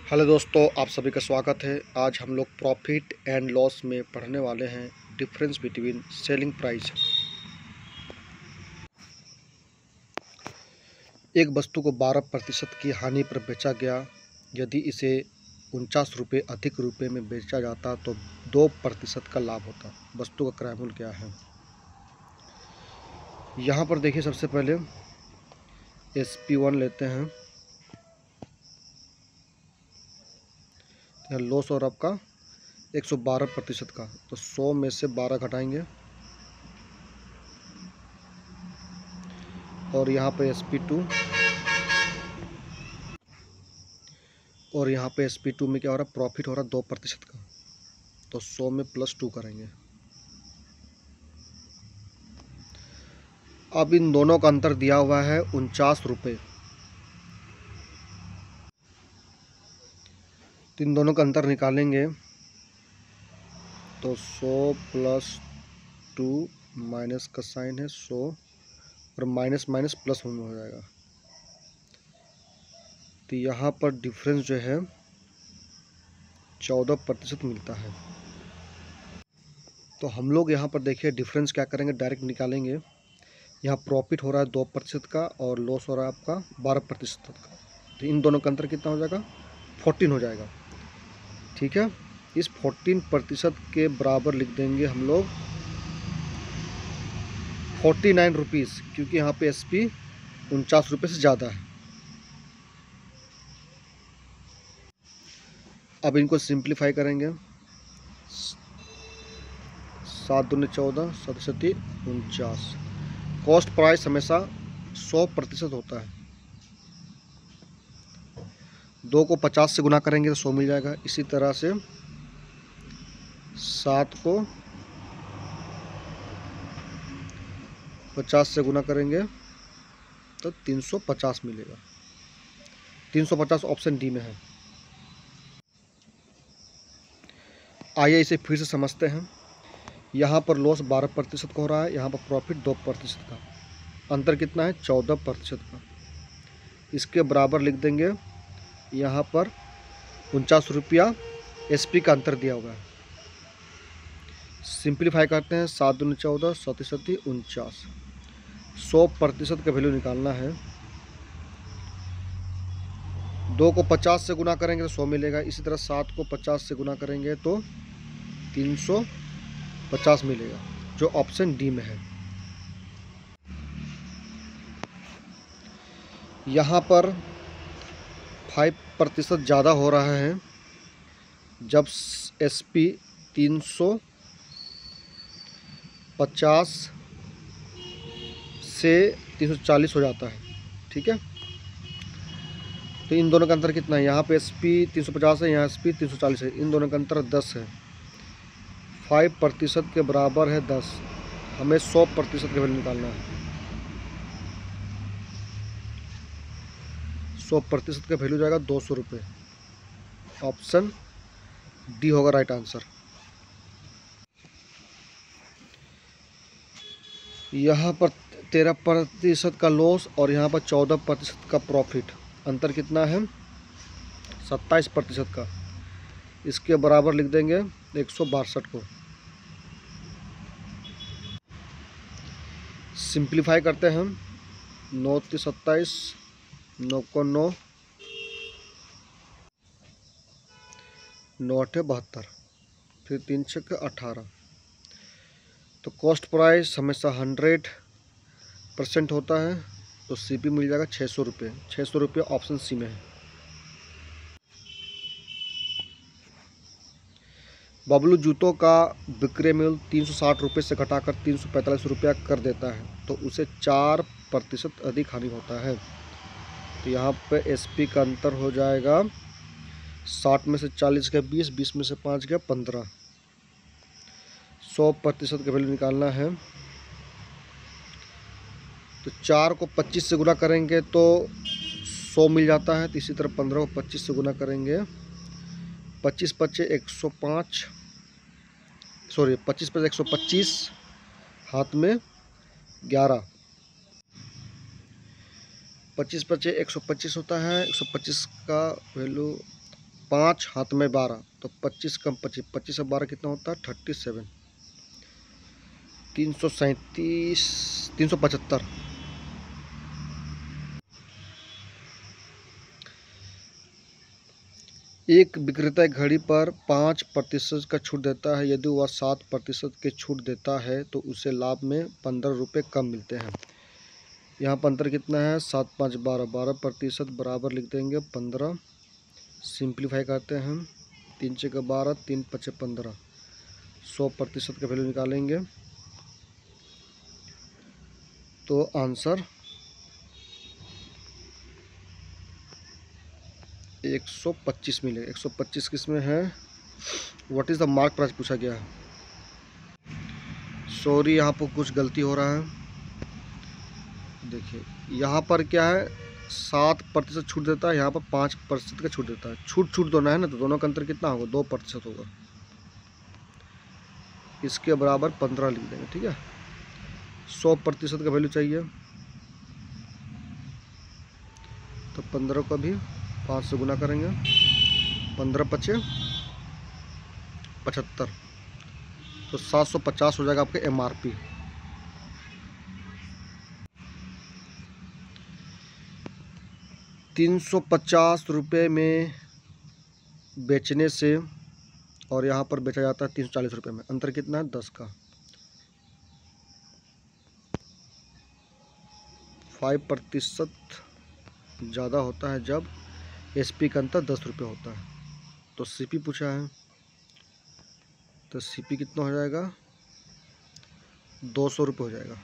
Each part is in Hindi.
हेलो दोस्तों, आप सभी का स्वागत है। आज हम लोग प्रॉफिट एंड लॉस में पढ़ने वाले हैं डिफरेंस बिटवीन सेलिंग प्राइस। एक वस्तु को 12% की हानि पर बेचा गया। यदि इसे 49 रुपये अधिक रुपये में बेचा जाता तो 2% का लाभ होता। वस्तु का क्रय मूल्य क्या है? यहाँ पर देखिए, सबसे पहले SP1 लेते हैं। लॉस और आपका 112% का, तो 100 में से 12 घटाएंगे और यहाँ पे SP2 और यहाँ पे SP2 में क्या हो रहा है? प्रॉफिट हो रहा है 2% का, तो 100 में +2 करेंगे। अब इन दोनों का अंतर दिया हुआ है 49 रुपये। तो इन दोनों का अंतर निकालेंगे तो 100 + 2 माइनस का साइन है 100 और माइनस माइनस प्लस होने हो जाएगा। तो यहाँ पर डिफरेंस जो है 14% मिलता है। तो हम लोग यहाँ पर देखिए डिफरेंस क्या करेंगे, डायरेक्ट निकालेंगे। यहाँ प्रॉफिट हो रहा है 2% का और लॉस हो रहा है आपका 12% का। तो इन दोनों का अंतर कितना हो जाएगा? 14 हो जाएगा। ठीक है, इस 14% के बराबर लिख देंगे हम लोग 49 रुपीज़, क्योंकि यहाँ पे SP 49 रुपये से ज़्यादा है। अब इनको सिंप्लीफाई करेंगे। 7 दूनी 14, 7 49। कॉस्ट प्राइस हमेशा 100% होता है। 2 को 50 से गुना करेंगे तो 100 मिल जाएगा। इसी तरह से 7 को 50 से गुना करेंगे तो 350 मिलेगा। 350 ऑप्शन डी में है। आइए इसे फिर से समझते हैं। यहाँ पर लॉस 12% का हो रहा है, यहाँ पर प्रॉफिट 2% का। अंतर कितना है? 14% का। इसके बराबर लिख देंगे, यहाँ पर 49 रुपया SP का अंतर दिया हुआ है। सिंप्लीफाई करते हैं। 7 दूनी 14, 7 49। 100% का वैल्यू निकालना है। 2 को 50 से गुना करेंगे तो 100 मिलेगा। इसी तरह 7 को 50 से गुना करेंगे तो 350 मिलेगा, जो ऑप्शन डी में है। यहाँ पर 5% ज़्यादा हो रहा है जब SP 350 से 340 हो जाता है। ठीक है, तो इन दोनों का अंतर कितना है? यहाँ पे SP 350 है, यहाँ SP 340 है। इन दोनों का अंतर 10 है। 5% के बराबर है 10। हमें 100% का वैल्यू निकालना है। 100% का वैल्यू जाएगा 200 रुपये। ऑप्शन डी होगा राइट आंसर। यहाँ पर 13% का लॉस और यहाँ पर 14% का प्रॉफिट। अंतर कितना है? 27% का। इसके बराबर लिख देंगे 162 को। सिंप्लीफाई करते हैं। 9 × 27, 9 को 9, 9 × 8 = 72, फिर 3 × 6 = 18। तो कॉस्ट प्राइस हमेशा 100% होता है, तो CP मिल जाएगा 600 रुपये। 600 रुपये ऑप्शन सी में है। बबलू जूतों का विक्रय मूल्य 360 रुपये से घटाकर 345 रुपया कर देता है, तो उसे 4% अधिक हानि होता है। तो यहाँ पे SP का अंतर हो जाएगा 60 में से 40 गया 20, 20 में से 5 गया 15। 100% का वैल्यू निकालना है। तो 4 को 25 से गुना करेंगे तो 100 मिल जाता है। तो इसी तरह 15 को 25 से गुना करेंगे, 25 × 5 = 105, सॉरी 25 × 125, हाथ में 11। 25 × 5 = 125 होता है। 125 का वैल्यू 5 हाथ में 12, तो 25 कम 25, 25 से 12 कितना होता है 37, 337, 375। एक विक्रेता घड़ी पर 5% का छूट देता है। यदि वह 7% के छूट देता है तो उसे लाभ में 15 रुपये कम मिलते हैं। यहाँ पर अंतर कितना है 7 5 12, 12% बराबर लिख देंगे 15। सिंप्लीफाई करते हैं 3 6 12, 3 5 15, 100% का वैल्यू निकालेंगे तो आंसर 125 मिलेगा। 125 किस में है? What is the mark price पूछा गया है। सॉरी, यहाँ पर कुछ गलती हो रहा है। देखिए यहाँ पर क्या है 7% छूट देता है, यहाँ पर 5% का छूट देता है। छूट दोनों है ना, तो दोनों का अंतर कितना होगा 2% होगा। इसके बराबर 15 लिख देंगे, ठीक है। 100% का वैल्यू चाहिए तो 15 का भी 5 से गुना करेंगे, 15 5 75, तो 750 हो जाएगा आपके MRP। ₹350 में बेचने से और यहाँ पर बेचा जाता है 340 रुपये में, अंतर कितना है 10 का। 5% ज़्यादा होता है जब SP का अंतर 10 रुपये होता है। तो CP पूछा है, तो CP कितना हो जाएगा 200 रुपये हो जाएगा।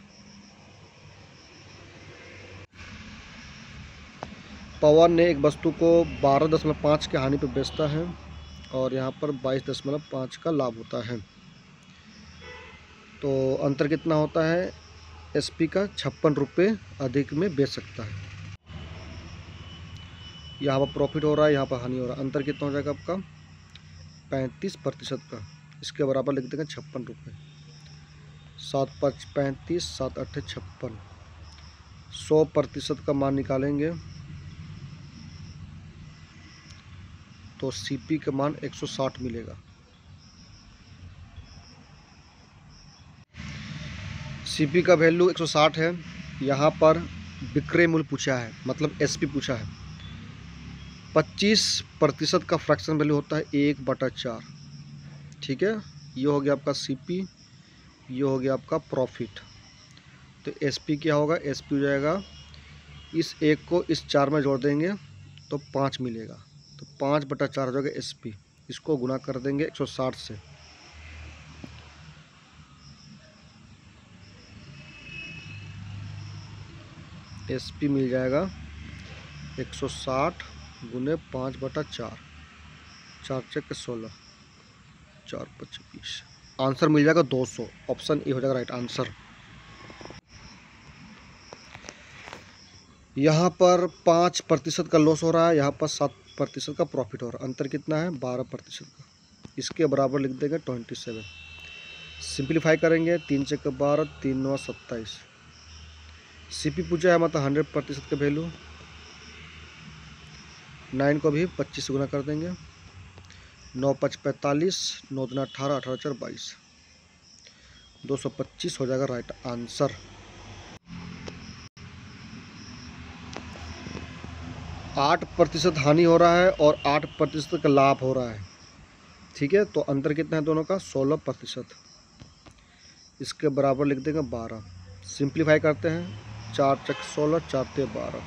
पवन ने एक वस्तु को 12.5 की हानि पर बेचता है और यहाँ पर 22.5 का लाभ होता है। तो अंतर कितना होता है SP का 56 रुपये अधिक में बेच सकता है। यहाँ पर प्रॉफिट हो रहा है, यहाँ पर हानि हो रहा है। अंतर कितना हो जाएगा आपका 35% का। इसके बराबर लिख देंगे 56 रुपये। 7 5 35, 7 8 56, 100% का मान निकालेंगे तो CP का मान 160 मिलेगा। CP का वैल्यू 160 है। यहाँ पर विक्रय मूल्य पूछा है, मतलब SP पूछा है। 25% का फ्रैक्शन वैल्यू होता है 1/4, ठीक है। ये हो गया आपका CP, ये हो गया आपका प्रॉफिट। तो SP क्या होगा, SP हो जाएगा इस 1 को इस 4 में जोड़ देंगे तो 5 मिलेगा, तो 5/4 हो जाएगा SP। इसको गुना कर देंगे 160 से, SP मिल जाएगा 160 गुने 5/4, 4 चक 16, 4 5 20, आंसर मिल जाएगा 200। ऑप्शन ए हो जाएगा राइट आंसर। यहाँ पर 5% का लॉस हो रहा है, यहाँ पर 7% का प्रॉफिट हो रहा है। अंतर कितना है 12% का। इसके बराबर लिख देंगे 27। सिंप्लीफाई करेंगे 3 चक 12, 3 9 27। CP पूछा है मतलब 100% का वैल्यू। 9 को भी 25 से गुना कर देंगे, 9 5 45, 9 दूना 18, 18 4 22, 225 हो जाएगा राइट आंसर। 8% हानि हो रहा है और 8% का लाभ हो रहा है, ठीक है। तो अंतर कितना है दोनों का 16%। इसके बराबर लिख देंगे 12। सिंप्लीफाई करते हैं 4 चक 16, 4 ते 12,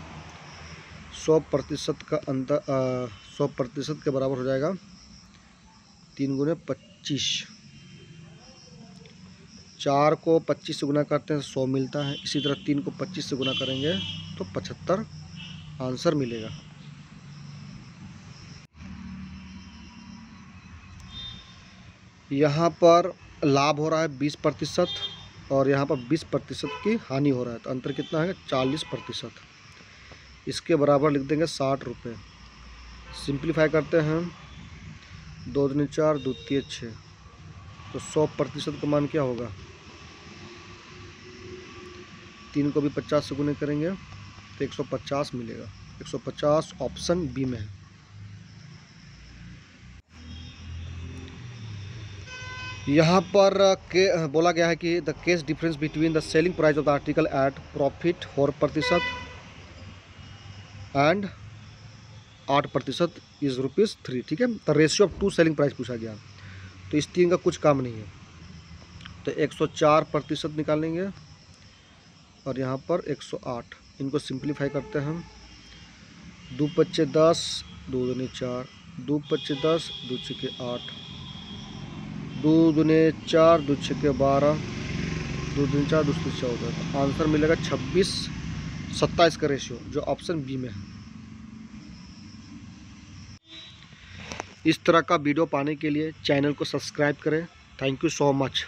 100% का अंतर 100% के बराबर हो जाएगा 3 गुने 25। 4 को 25 से गुना करते हैं 100 मिलता है। इसी तरह 3 को 25 से गुना करेंगे तो 75 आंसर मिलेगा। यहाँ पर लाभ हो रहा है 20% और यहाँ पर 20% की हानि हो रहा है। तो अंतर कितना है 40%। इसके बराबर लिख देंगे 60 रुपये। सिंप्लीफाई करते हैं 2 दूनी 4, 2 तिये 6, तो 100% का मान क्या होगा 3 को भी 50 से गुने करेंगे तो 150 मिलेगा। 150 ऑप्शन बी में है। यहाँ पर बोला गया है कि the case difference between the selling price of the article at profit 4% and 8% is ₹3। ठीक है, the ratio of two selling price पूछा गया, तो इस 3 का कुछ काम नहीं है, तो 104% निकालेंगे और यहाँ पर 108। इनको सिंप्लीफाई करते हैं हम। 2 पच्चे 10, 2 दूनी 4, 2 पच्चे 10, 2 छक्के 8, 2 दूने 4, 2 छक्के 12, 2 दूनी 4, 2 छक्के 14। तो आंसर मिलेगा 26-27 का रेशियो, जो ऑप्शन बी में है। इस तरह का वीडियो पाने के लिए चैनल को सब्सक्राइब करें। Thank you so much.